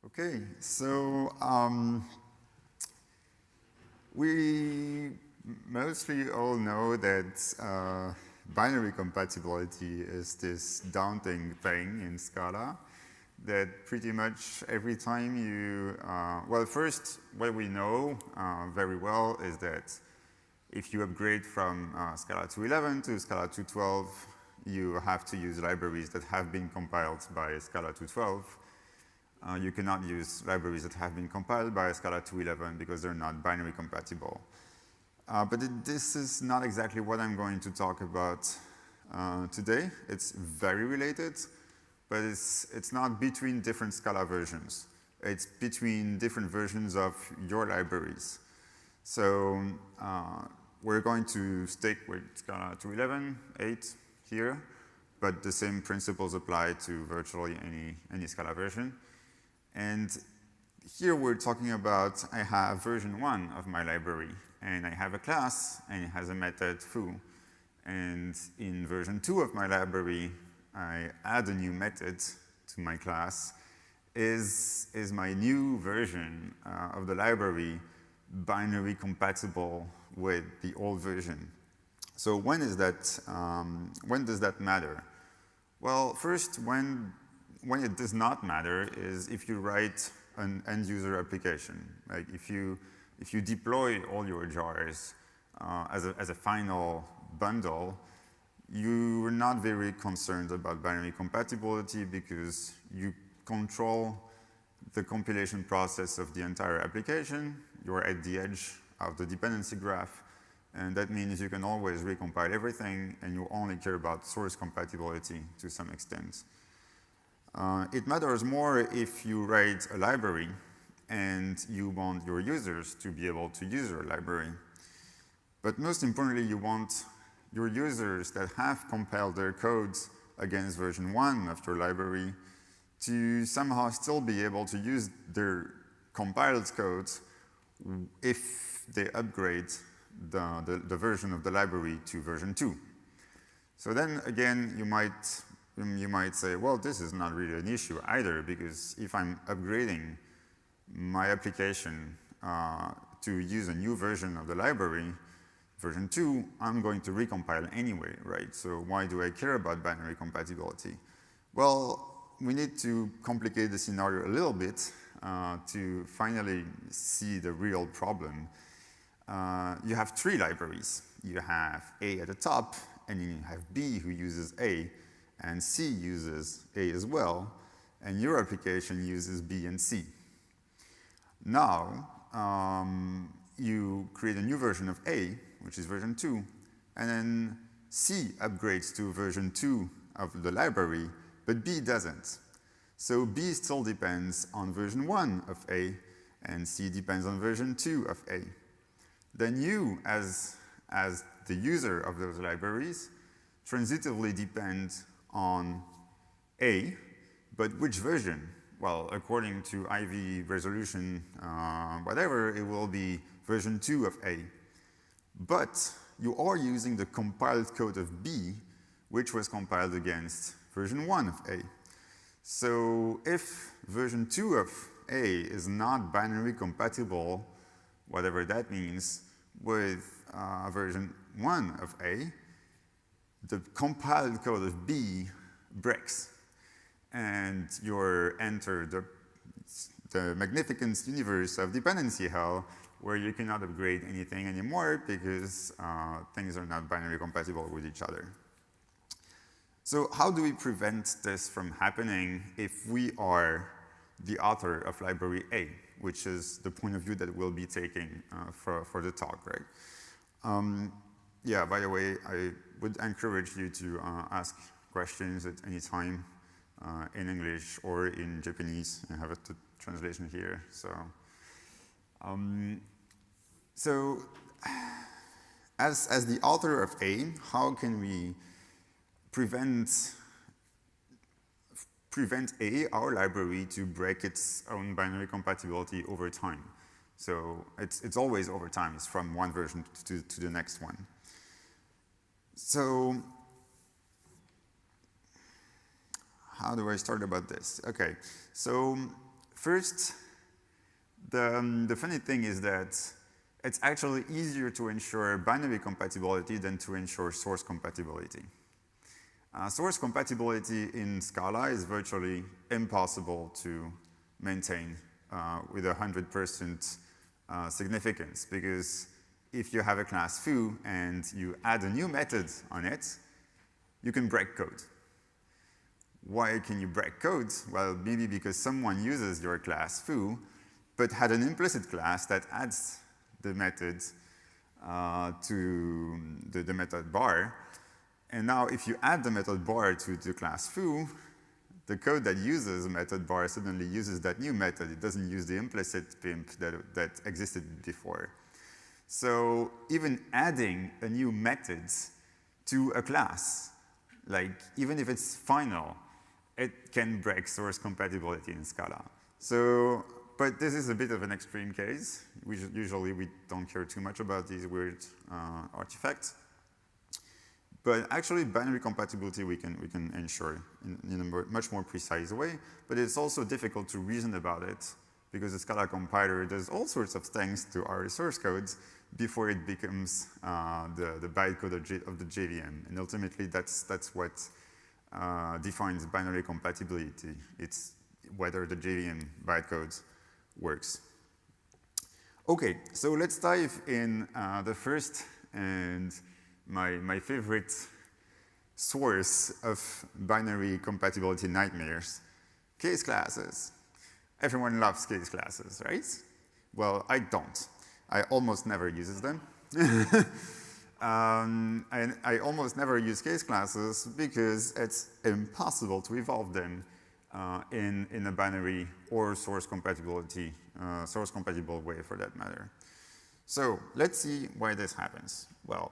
Okay, so we mostly all know that binary compatibility is this daunting thing in Scala that pretty much every time you, well, first, what we know very well is that if you upgrade from Scala 2.11 to Scala 2.12, you have to use libraries that have been compiled by Scala 2.12. You cannot use libraries that have been compiled by Scala 2.11 because they're not binary compatible. But this is not exactly what I'm going to talk about today. It's very related, but it's not between different Scala versions. It's between different versions of your libraries. So we're going to stick with Scala 2.11, 8 here, but the same principles apply to virtually any Scala version. And here we're talking about, I have version 1 of my library, and I have a class, and it has a method foo. And in version 2 of my library, I add a new method to my class. Is my new version of the library binary compatible with the old version? So when does that matter? Well, first, when it does not matter is if you write an end-user application. Like if you deploy all your jars as a final bundle, you are not very concerned about binary compatibility because you control the compilation process of the entire application. You're at the edge of the dependency graph, and that means you can always recompile everything, and you only care about source compatibility to some extent. It matters more if you write a library and you want your users to be able to use your library. But most importantly, you want your users that have compiled their codes against version 1 of your library to somehow still be able to use their compiled codes if they upgrade the version of the library to version 2. So then again, you might say, well, this is not really an issue either, because if I'm upgrading my application to use a new version of the library, version 2, I'm going to recompile anyway, right? So why do I care about binary compatibility? Well, we need to complicate the scenario a little bit to finally see the real problem. You have 3 libraries. You have A at the top, and you have B who uses A, and C uses A as well, and your application uses B and C. Now, you create a new version of A, which is version 2, and then C upgrades to version 2 of the library, but B doesn't. So B still depends on version 1 of A, and C depends on version 2 of A. Then you, as the user of those libraries, transitively depend on A, but which version? Well, according to Ivy resolution, whatever, it will be version 2 of A. But you are using the compiled code of B, which was compiled against version 1 of A. So if version 2 of A is not binary compatible, whatever that means, with version 1 of A, the compiled code of B breaks, and you're entered the magnificent universe of dependency hell, where you cannot upgrade anything anymore because things are not binary compatible with each other. So how do we prevent this from happening if we are the author of library A, which is the point of view that we'll be taking for the talk, right? Yeah, by the way, I would encourage you to ask questions at any time in English or in Japanese. I have a translation here. So as the author of A, how can we prevent A, our library, to break its own binary compatibility over time? So it's always over time. It's from one version to the next one. So how do I start about this? Okay, so first, the funny thing is that it's actually easier to ensure binary compatibility than to ensure source compatibility. Source compatibility in Scala is virtually impossible to maintain with 100% significance, because if you have a class foo and you add a new method on it, you can break code. Why can you break code? Well, maybe because someone uses your class foo, but had an implicit class that adds the method to the method bar. And now if you add the method bar to the class foo, the code that uses method bar suddenly uses that new method. It doesn't use the implicit pimp that existed before. So even adding a new method to a class, like even if it's final, it can break source compatibility in Scala. So, but this is a bit of an extreme case. Usually we don't care too much about these weird artifacts. But actually, binary compatibility we can ensure in a much more precise way. But it's also difficult to reason about it, because the Scala compiler does all sorts of things to our source codes before it becomes the bytecode of the JVM. And ultimately, that's what defines binary compatibility. It's whether the JVM bytecode works. OK, so let's dive in the first and my favorite source of binary compatibility nightmares, case classes. Everyone loves case classes, right? Well, I don't. I almost never use them. And I almost never use case classes because it's impossible to evolve them in a binary or source compatible way, for that matter. So let's see why this happens. Well,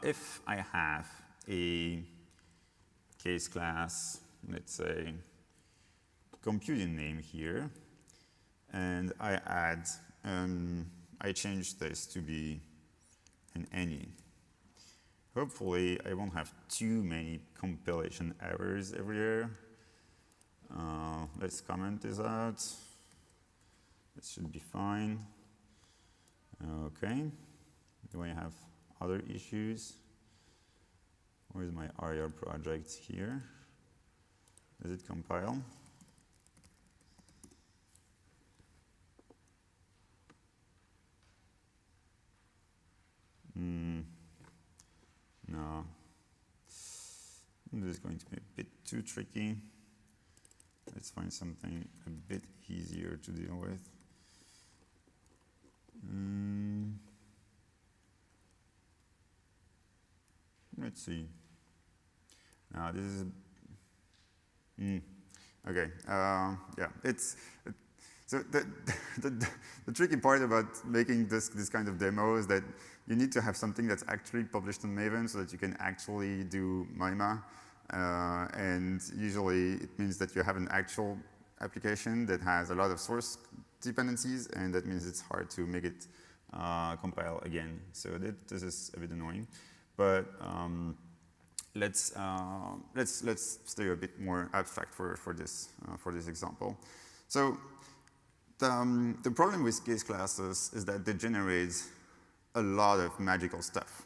if I have a case class, let's say computing name here, and I add, I change this to be an any. Hopefully, I won't have too many compilation errors every year. Let's comment this out. It should be fine. OK. Do I have other issues? Where's my ARIA project here? Does it compile? No. This is going to be a bit too tricky. Let's find something a bit easier to deal with. Let's see. Now this is okay. Yeah, so the tricky part about making this kind of demo is that you need to have something that's actually published on Maven so that you can actually do MIMA. And usually it means that you have an actual application that has a lot of source dependencies, and that means it's hard to make it compile again. So this is a bit annoying. But let's stay a bit more abstract for this example. So the problem with case classes is that they generate a lot of magical stuff,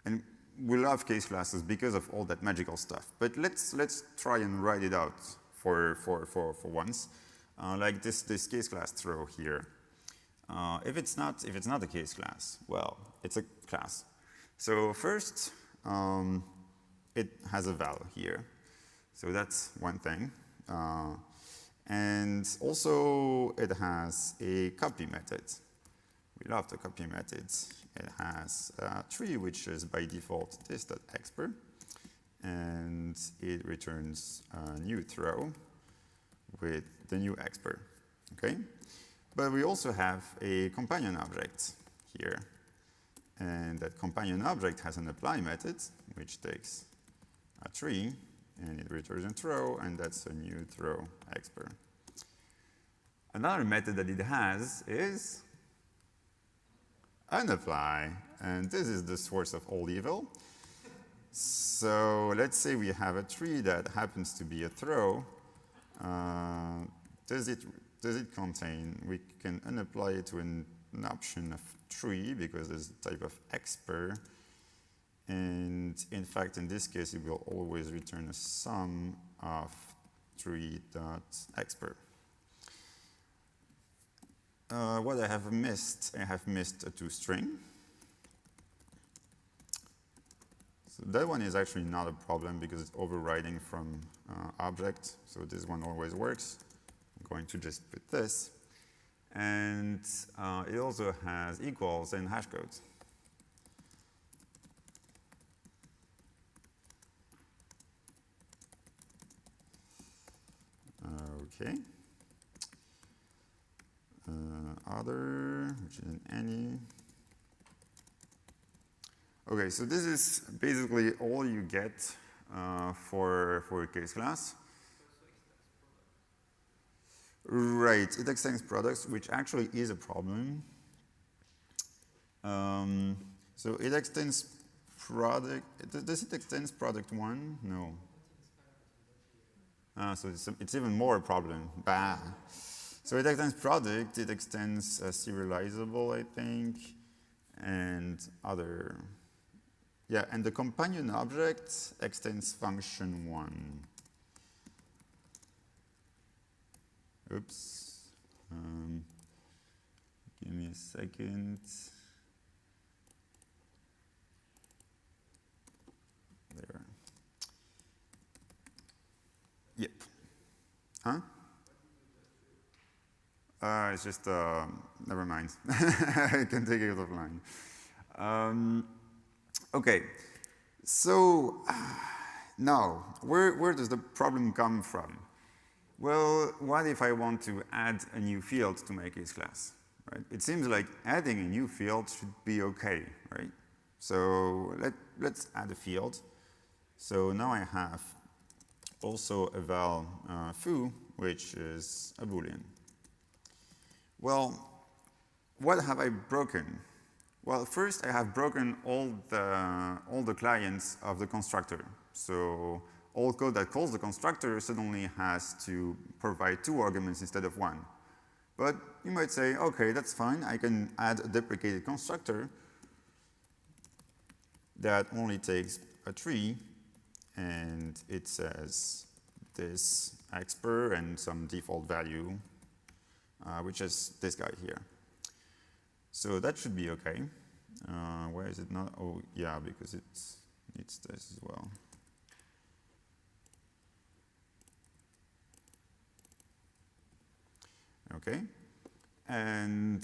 and we love case classes because of all that magical stuff. But let's try and write it out for once, like this case class throw here. If it's not a case class, well, it's a class. So first, it has a val here. So that's one thing. And also, it has a copy method. We love the copy methods. It has a tree, which is by default this.expr. And it returns a new throw with the new expr. Okay? But we also have a companion object here. And that companion object has an apply method, which takes a tree, and it returns a throw, and that's a new throw expr. Another method that it has is unapply, and this is the source of all evil. So let's say we have a tree that happens to be a throw. does it contain? We can unapply it to an option of tree because there's a type of expr. And in fact, in this case, it will always return a sum of tree.expr. What I have missed a toString. So that one is actually not a problem because it's overriding from object. So this one always works. I'm going to just put this. And it also has equals and hash codes. Okay. Other, which is an any. Okay, so this is basically all you get for a case class. Right, it extends products, which actually is a problem. So it extends product. Does it extend product 1? No. So it's even more a problem. Bah. So it extends product, it extends serializable, I think, and other. Yeah, and the companion object extends function 1. Oops. Give me a second. There. Yep. Huh? It's just, never mind. I can take it offline. Okay, so now, where does the problem come from? Well, what if I want to add a new field to my case class? Right? It seems like adding a new field should be okay, right? So let's add a field. So now I have also a val foo, which is a Boolean. Well, what have I broken? Well, first I have broken all the clients of the constructor. So all code that calls the constructor suddenly has to provide 2 arguments instead of 1. But you might say, okay, that's fine. I can add a deprecated constructor that only takes a tree, and it says this expr and some default value, which is this guy here. So that should be okay. Why is it not? Oh, yeah, because it needs this as well. Okay. And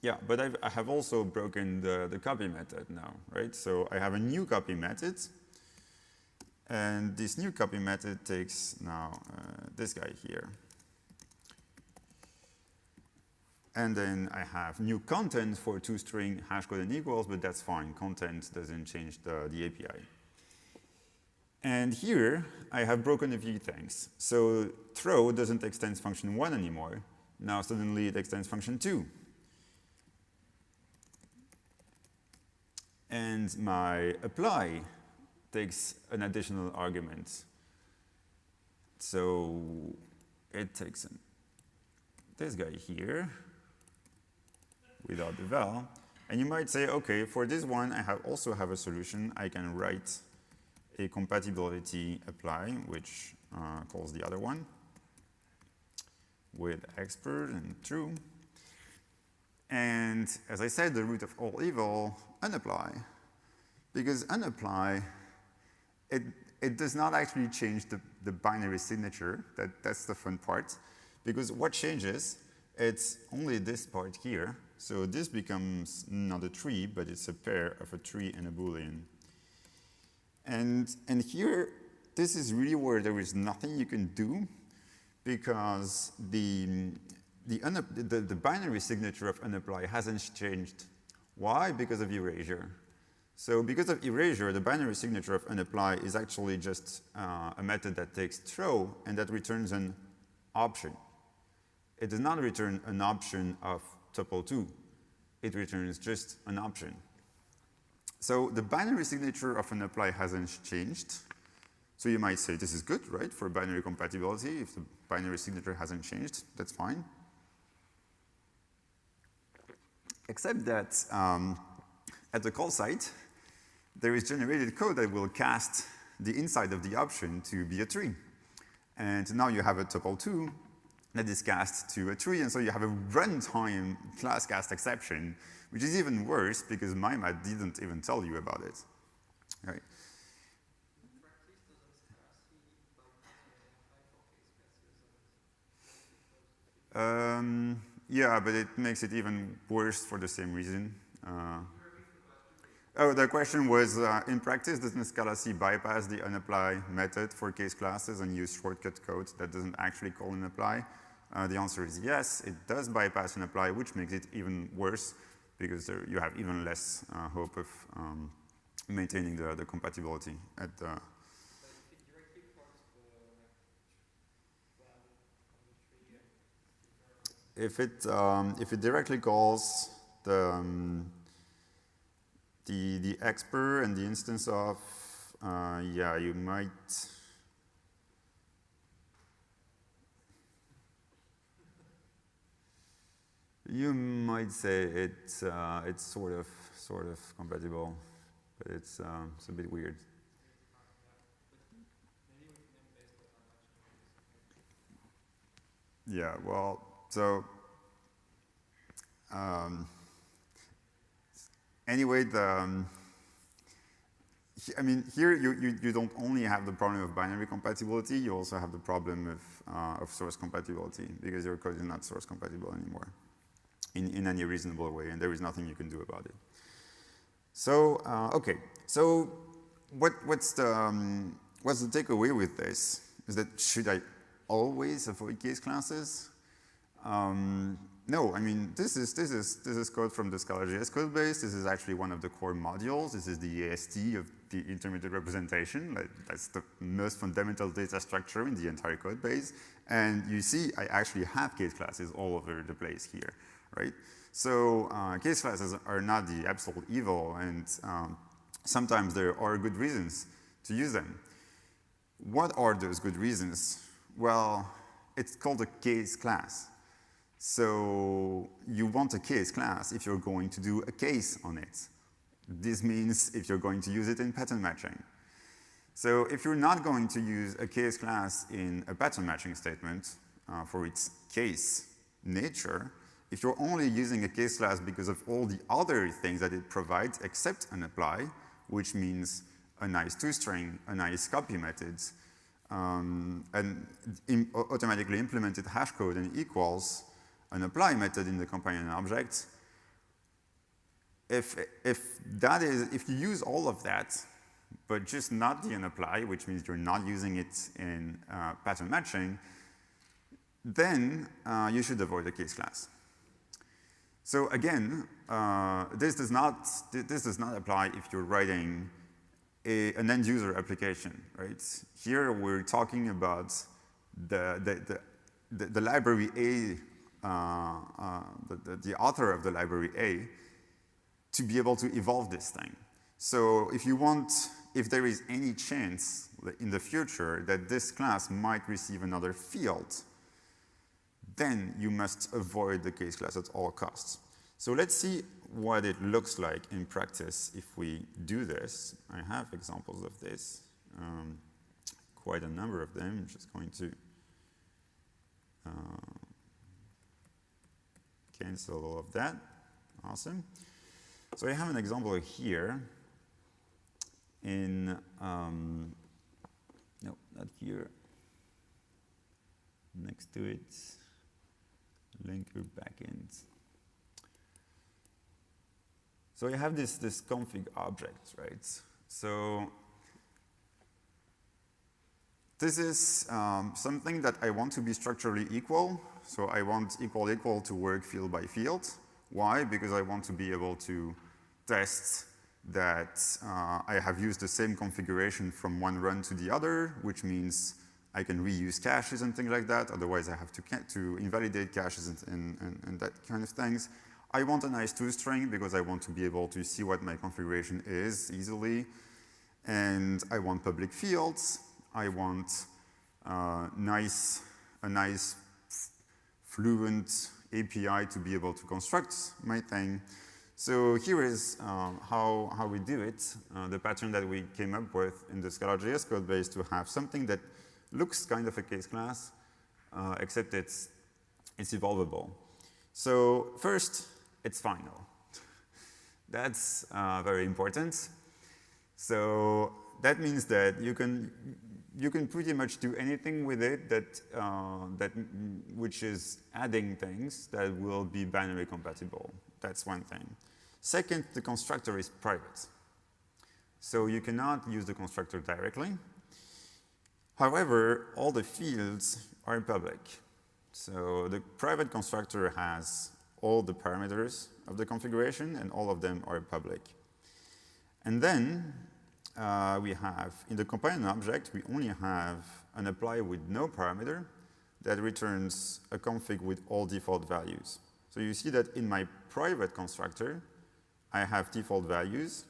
yeah, but I have also broken the copy method now, right? So I have a new copy method. And this new copy method takes now this guy here. And then I have new content for toString, hashcode, and equals, but that's fine. Content doesn't change the API. And here, I have broken a few things. So throw doesn't extend function 1 anymore. Now suddenly it extends function 2. And my apply takes an additional argument. So it takes this guy here without the val. And you might say, okay, for this one, I also have a solution. I can write a compatibility apply, which calls the other one with expert and true. And as I said, the root of all evil, unapply. Because unapply, it does not actually change the binary signature. That's the fun part. Because what changes, it's only this part here. So this becomes not a tree, but it's a pair of a tree and a Boolean. And here, this is really where there is nothing you can do, because the binary signature of unapply hasn't changed. Why? Because of erasure. So because of erasure, the binary signature of unapply is actually just a method that takes throw and that returns an option. It does not return an option of tuple 2. It returns just an option. So the binary signature of unapply hasn't changed. So you might say this is good, right, for binary compatibility. If the binary signature hasn't changed, that's fine. Except that at the call site, there is generated code that will cast the inside of the option to be a tree. And now you have a tuple 2 that is cast to a tree, and so you have a runtime class cast exception, which is even worse because MyMat didn't even tell you about it. Right. Yeah, but it makes it even worse for the same reason. Oh, the question was, in practice, doesn't Scala C bypass the unapply method for case classes and use shortcut code that doesn't actually call an apply? The answer is yes, it does bypass an apply, which makes it even worse because you have even less hope of maintaining the compatibility at the. If it directly calls the expr and the instance of, yeah, you might. You might say it's sort of compatible, but it's a bit weird. Yeah, well, so anyway, I mean, here you don't only have the problem of binary compatibility, you also have the problem of source compatibility because your code is not source compatible anymore in any reasonable way, and there is nothing you can do about it. So, okay, so what's the takeaway with this? Is that should I always avoid case classes? No, I mean, this is code from the Scala.js code base. This is actually one of the core modules. This is the AST of the intermediate representation. That's the most fundamental data structure in the entire code base. And you see, I actually have case classes all over the place here, right? So case classes are not the absolute evil, and sometimes there are good reasons to use them. What are those good reasons? Well, it's called a case class. So you want a case class if you're going to do a case on it. This means if you're going to use it in pattern matching. So if you're not going to use a case class in a pattern matching statement for its case nature, if you're only using a case class because of all the other things that it provides except an apply, which means a nice toString, a nice copy method, and automatically implemented hash code and equals an apply method in the companion object. If you use all of that, but just not the unapply, which means you're not using it in pattern matching, then you should avoid the case class. So again, this does not apply if you're writing an end user application, right? Here we're talking about the library A, the author of the library A, to be able to evolve this thing. So if there is any chance in the future that this class might receive another field, then you must avoid the case class at all costs. So let's see what it looks like in practice if we do this. I have examples of this, quite a number of them. I'm just going to cancel all of that. Awesome. So I have an example here in, no, not here, next to it, linker backend. So I have this config object, right? So this is something that I want to be structurally equal. So I want equal to work field by field. Why? Because I want to be able to test that I have used the same configuration from one run to the other, which means I can reuse caches and things like that. Otherwise, I have to invalidate caches and that kind of things. I want a nice toString because I want to be able to see what my configuration is easily. And I want public fields. I want a nice fluent API to be able to construct my thing. So here is how we do it, the pattern that we came up with in the Scala.js code base to have something that looks kind of a case class, except it's evolvable. So first, it's final. That's very important. So that means that you can pretty much do anything with it which is adding things that will be binary compatible. That's one thing. Second, the constructor is private. So you cannot use the constructor directly. However, all the fields are public. So the private constructor has all the parameters of the configuration, and all of them are public. And then we have, in the companion object, we only have an apply with no parameter that returns a config with all default values. So you see that in my private constructor, I have default values,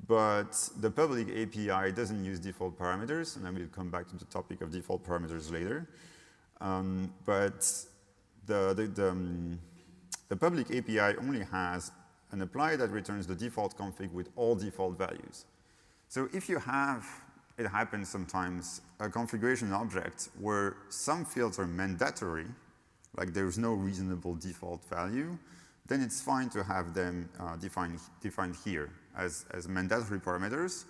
but the public API doesn't use default parameters, and I will come back to the topic of default parameters later. But the public API only has an apply that returns the default config with all default values. So if you have, it happens sometimes, a configuration object where some fields are mandatory, like there's no reasonable default value, then it's fine to have them defined here as mandatory parameters,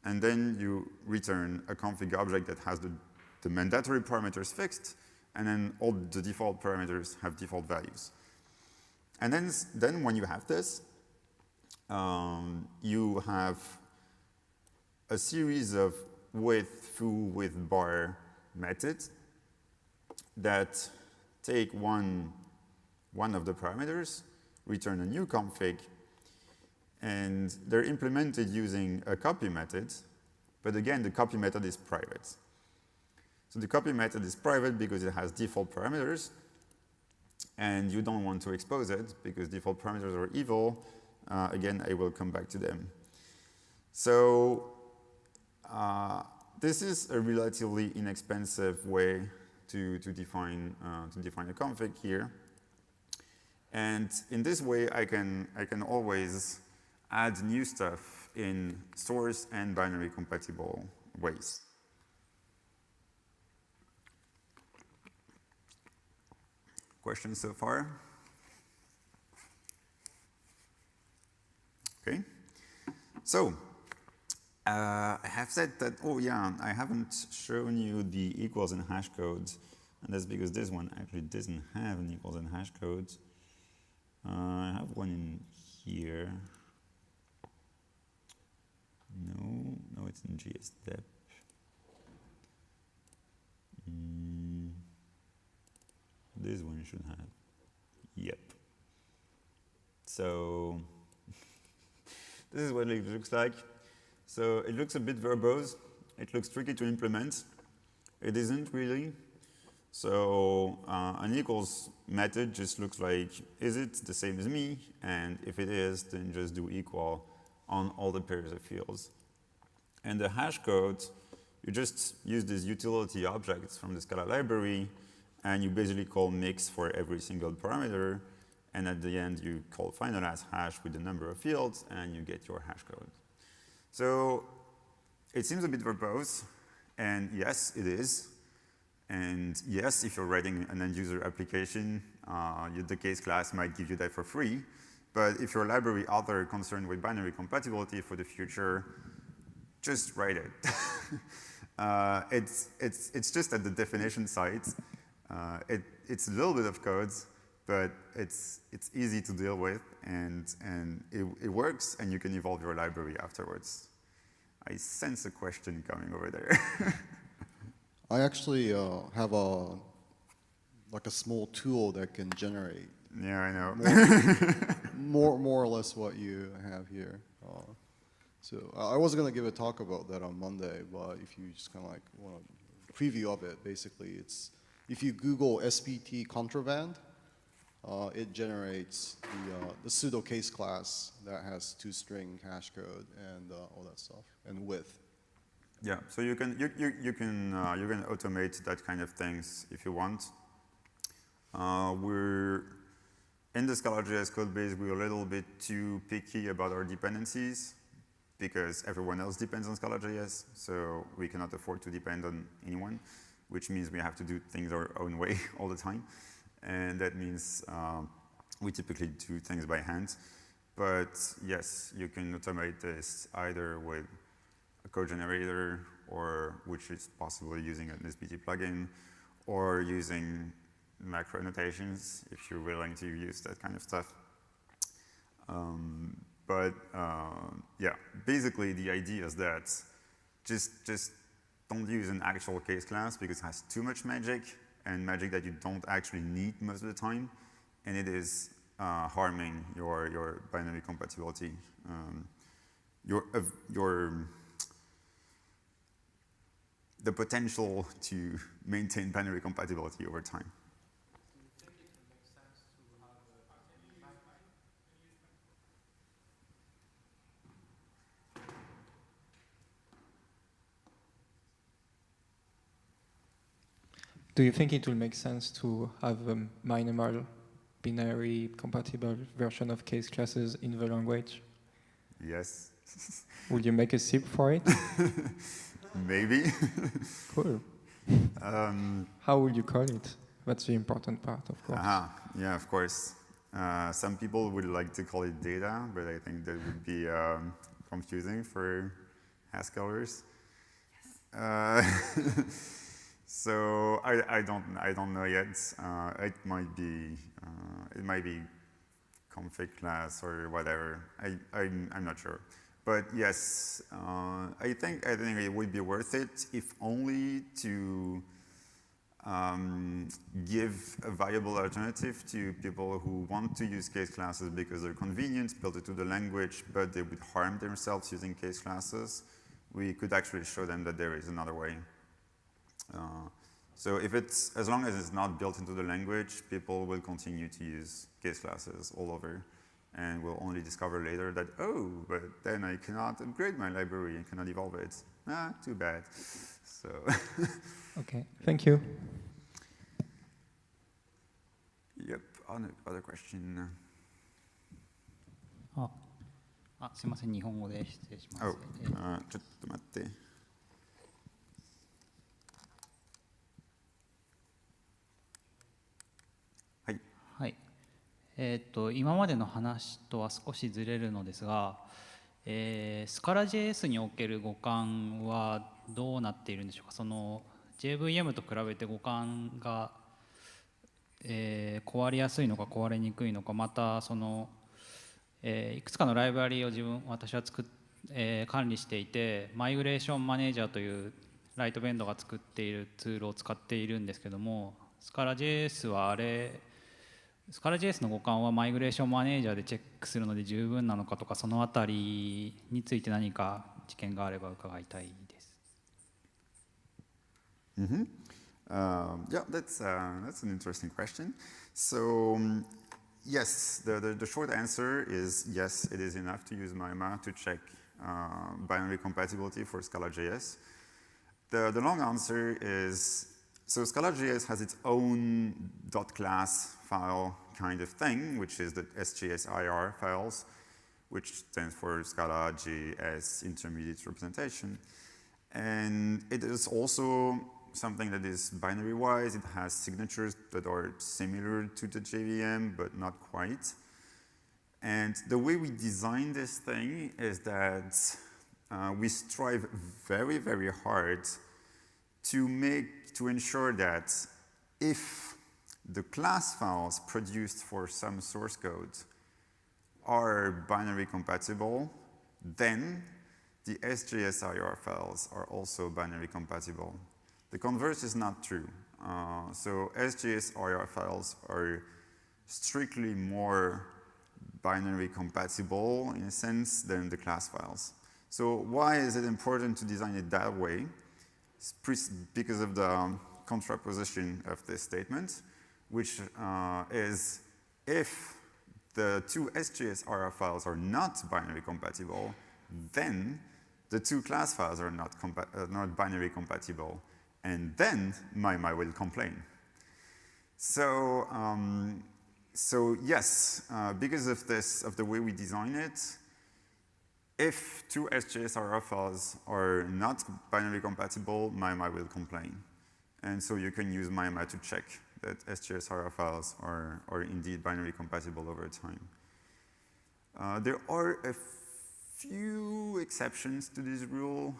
and then you return a config object that has the mandatory parameters fixed, and then all the default parameters have default values. And then when you have this, you have a series of with, foo, with bar methods that take one of the parameters, return a new config, and they're implemented using a copy method, but again, the copy method is private. So the copy method is private because it has default parameters, and you don't want to expose it because default parameters are evil. Again, I will come back to them. So this is a relatively inexpensive way to define a config here. And in this way, I can always add new stuff in source and binary compatible ways. Questions so far? Okay. So I have said that, oh yeah, I haven't shown you the equals and hash codes, and that's because this one actually doesn't have an equals and hash code. I have one in here. No, it's in GSDEP. This one should have. Yep. So this is what it looks like. So it looks a bit verbose. It looks tricky to implement. It isn't really. So an equals method just looks like, is it the same as me? And if it is, then just do equal on all the pairs of fields. And the hash code, you just use these utility objects from the Scala library, and you basically call mix for every single parameter, and at the end you call final as hash with the number of fields, and you get your hash code. So it seems a bit verbose, and yes, it is. And yes, if you're writing an end-user application, the case class might give you that for free. But if you're a library author concerned with binary compatibility for the future, just write it. It's just at the definition site. It's a little bit of code, but it's easy to deal with, and it works, and you can evolve your library afterwards. I sense a question coming over there. I actually have a small tool that can generate. Yeah, I know. more or less what you have here. So I was going to give a talk about that on Monday, but if you just kind of like want a preview of it, basically it's, if you Google SPT contraband, it generates the pseudo case class that has 2-string hash code and all that stuff, and width. Yeah, so you can automate that kind of things if you want. We're in the Scala.js code base. We're a little bit too picky about our dependencies because everyone else depends on Scala.js, so we cannot afford to depend on anyone, which means we have to do things our own way all the time, and that means we typically do things by hand. But yes, you can automate this either with a code generator, or which is possibly using an SBT plugin, or using macro annotations if you're willing to use that kind of stuff. Yeah, basically the idea is that just don't use an actual case class because it has too much magic, and magic that you don't actually need most of the time, and it is harming your binary compatibility, the potential to maintain binary compatibility over time. Do you think it will make sense to have a minimal binary compatible version of case classes in the language? Yes. Would you make a SIP for it? Maybe. Cool. How would you call it? That's the important part, of course. Yeah, of course. Some people would like to call it data, but I think that would be confusing for Haskellers. So I don't know yet. It might be config class or whatever. I'm not sure. But yes, I think it would be worth it, if only to give a viable alternative to people who want to use case classes because they're convenient, built it to the language, but they would harm themselves using case classes. We could actually show them that there is another way. So as long as it's not built into the language, people will continue to use case classes all over, and will only discover later that, oh, but then I cannot upgrade my library and cannot evolve it. Too bad. So. Okay, thank you. Yep, other question. すいません、日本語で失礼します。ちょっと待って。はい。今までの話とは少しずれるのですが、ScalaJS における互換はどうなっているんでしょうか。その JVM と比べて互換が、壊れやすいのか壊れにくいのか、またその、いくつかのライブラリを私は管理していて、マイグレーションマネージャーというライトベンドが作っているツールを使っているんですけども、ScalaJS はScalaJS の互換はマイグレーションマネージャーでチェックするので十分なのかとか、そのあたりについて何か知見があれば伺いたいです。Yeah, that's an interesting question. So yes, the short answer is yes, it is enough to use MIMA to check binary compatibility for ScalaJS. The long answer is, so ScalaJS has its own .class file kind of thing, which is the SJSIR files, which stands for Scala JS Intermediate Representation. And it is also something that is binary-wise. It has signatures that are similar to the JVM, but not quite. And the way we design this thing is that we strive very, very hard to ensure that if the class files produced for some source code are binary compatible, then the SJSIR files are also binary compatible. The converse is not true. So SJSIR files are strictly more binary compatible in a sense than the class files. So why is it important to design it that way? It's because of the contraposition of this statement, which is if the two SJSIR files are not binary compatible, then the two class files are not binary compatible, and then my will complain. So, yes, because of the way we design it, if two SJSRF files are not binary compatible, my will complain. And so you can use MyMa to check that SJSRF files are indeed binary compatible over time. There are a few exceptions to this rule.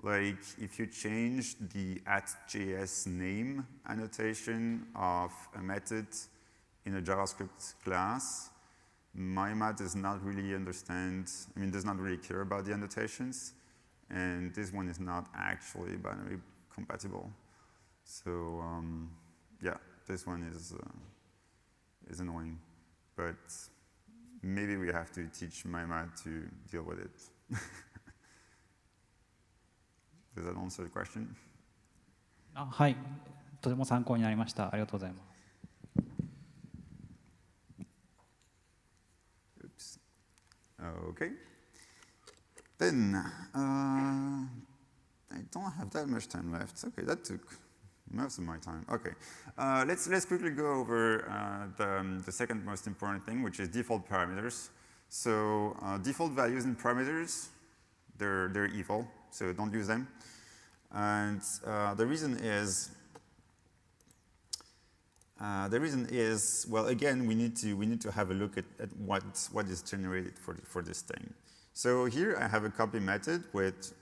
Like if you change the @JS name annotation of a method in a JavaScript class, MyMa does not really does not really care about the annotations, and this one is not actually binary compatible. So yeah, this one is annoying, but maybe we have to teach MyMa to deal with it. Does that answer the question? はい、とても参考になりました。ありがとうございます。Oops. Okay. Then, I don't have that much time left. Okay, that took most of my time. Okay, let's quickly go over the second most important thing, which is default parameters. So default values and parameters, they're evil, so don't use them. And the reason is, well, again, we need to have a look at what is generated for this thing. So here I have a copy method with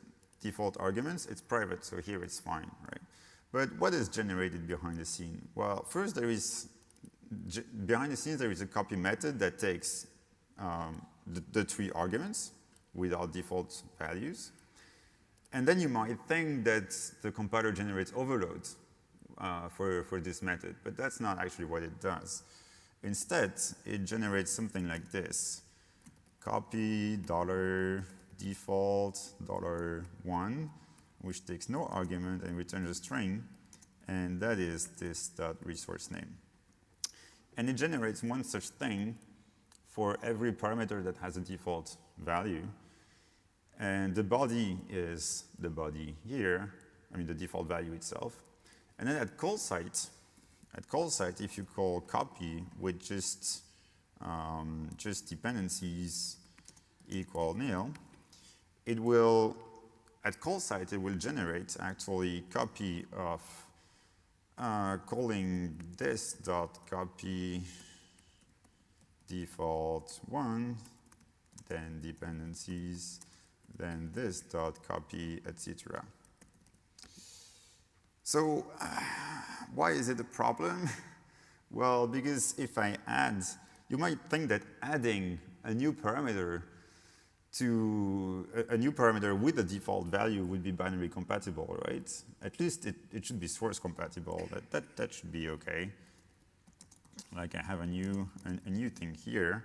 default arguments. It's private, so here it's fine, right? But what is generated behind the scene? Well, first behind the scenes there is a copy method that takes the three arguments without default values. And then you might think that the compiler generates overloads for this method, but that's not actually what it does. Instead, it generates something like this: copy $default $1, which takes no argument and returns a string, and that is this .resource name. And it generates one such thing for every parameter that has a default value. And the body is the body here, the default value itself. And then at call site, if you call copy with just dependencies equal nil, it will, at call site, it will generate actually copy of calling this .copy default 1, then dependencies, then this .copy, etc. So why is it a problem? Well, because if I add, you might think that adding a new parameter to a new parameter with the default value would be binary compatible, right? At least it should be source compatible. That should be okay. Like I have a new thing here.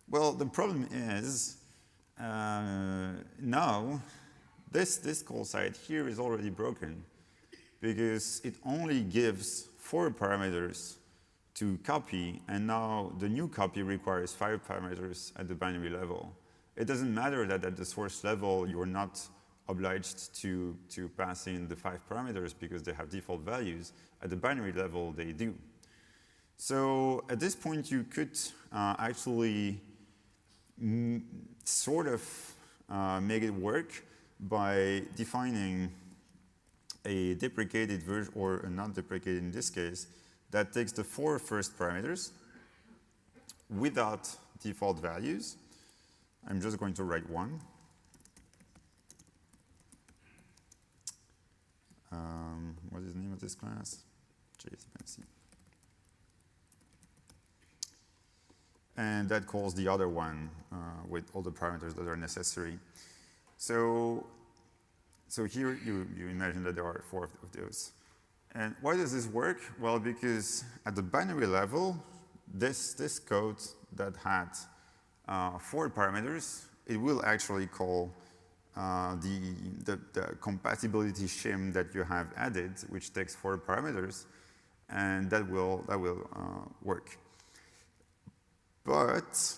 Well, the problem is now this call site here is already broken because it only gives 4 parameters to copy, and now the new copy requires 5 parameters at the binary level. It doesn't matter that at the source level you're not obliged to pass in the 5 parameters because they have default values. At the binary level, they do. So at this point, you could actually sort of make it work by defining a deprecated version, or a non-deprecated in this case, that takes the 4 first parameters without default values. I'm just going to write 1. What is the name of this class? JSPNC. And that calls the other one with all the parameters that are necessary. So here you imagine that there are 4 of those. And why does this work? Well, because at the binary level, this code that had 4 parameters, it will actually call the compatibility shim that you have added, which takes 4 parameters, and that will work. But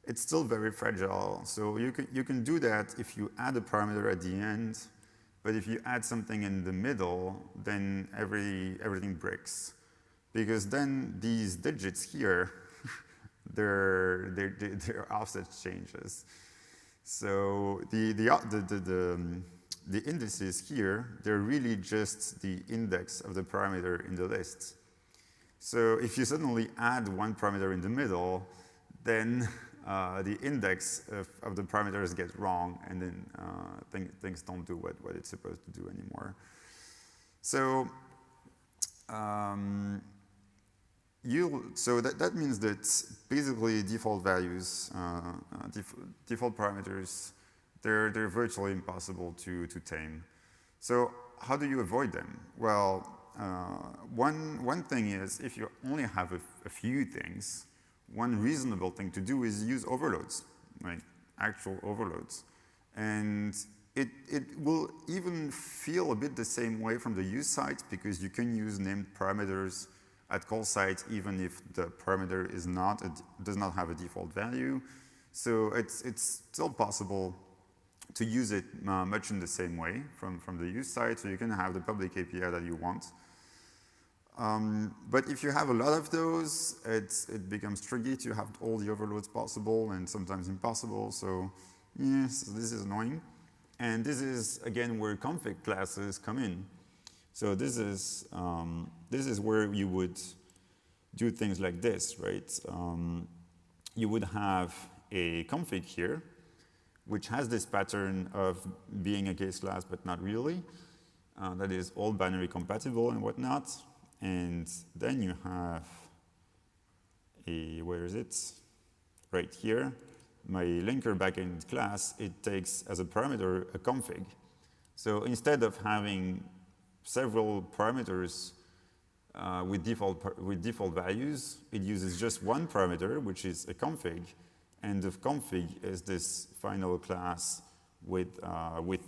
it's still very fragile. So you can do that if you add a parameter at the end, but if you add something in the middle, then everything breaks. Because then these digits here, their offset changes. So the indices here, they're really just the index of the parameter in the list. So if you suddenly add one parameter in the middle, then the index of the parameters gets wrong, and then things don't do what it's supposed to do anymore. So so that means that basically default values, default parameters, they're virtually impossible to tame. So how do you avoid them? Well, one thing is, if you only have a few things, one reasonable thing to do is use overloads, like actual overloads. And it will even feel a bit the same way from the use side, because you can use named parameters at call site even if the parameter does not have a default value. So it's still possible to use it much in the same way from the use side, so you can have the public API that you want. But if you have a lot of those, it becomes tricky to have all the overloads possible and sometimes impossible. So yes, this is annoying. And this is, again, where config classes come in. So this is where you would do things like this, right? You would have a config here, which has this pattern of being a case class, but not really. That is all binary compatible and whatnot. And then you have where is it? Right here. My linker backend class, it takes as a parameter a config. So instead of having several parameters with default values, it uses just one parameter, which is a config. And the config is this final class with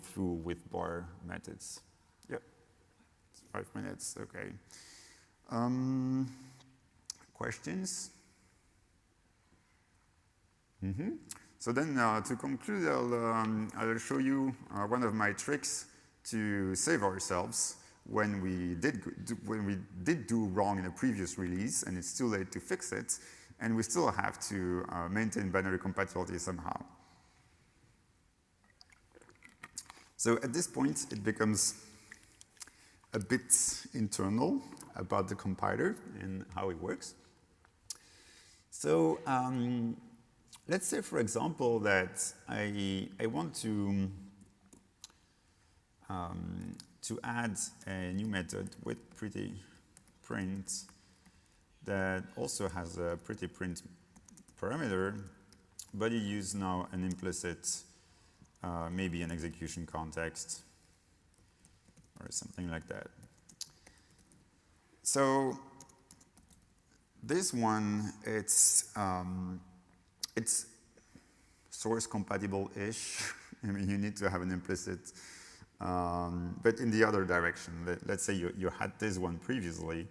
foo with bar methods. Yep, it's 5 minutes, okay. Questions? So then to conclude, I'll show you one of my tricks to save ourselves when we did do wrong in a previous release and it's too late to fix it, and we still have to maintain binary compatibility somehow. So at this point, it becomes a bit internal about the compiler and how it works. So let's say, for example, that I want to add a new method with pretty print that also has a pretty print parameter, but you use now an implicit, maybe an execution context or something like that. So this one, it's source compatible-ish. I mean, you need to have an implicit, but in the other direction. Let's say you had this one previously.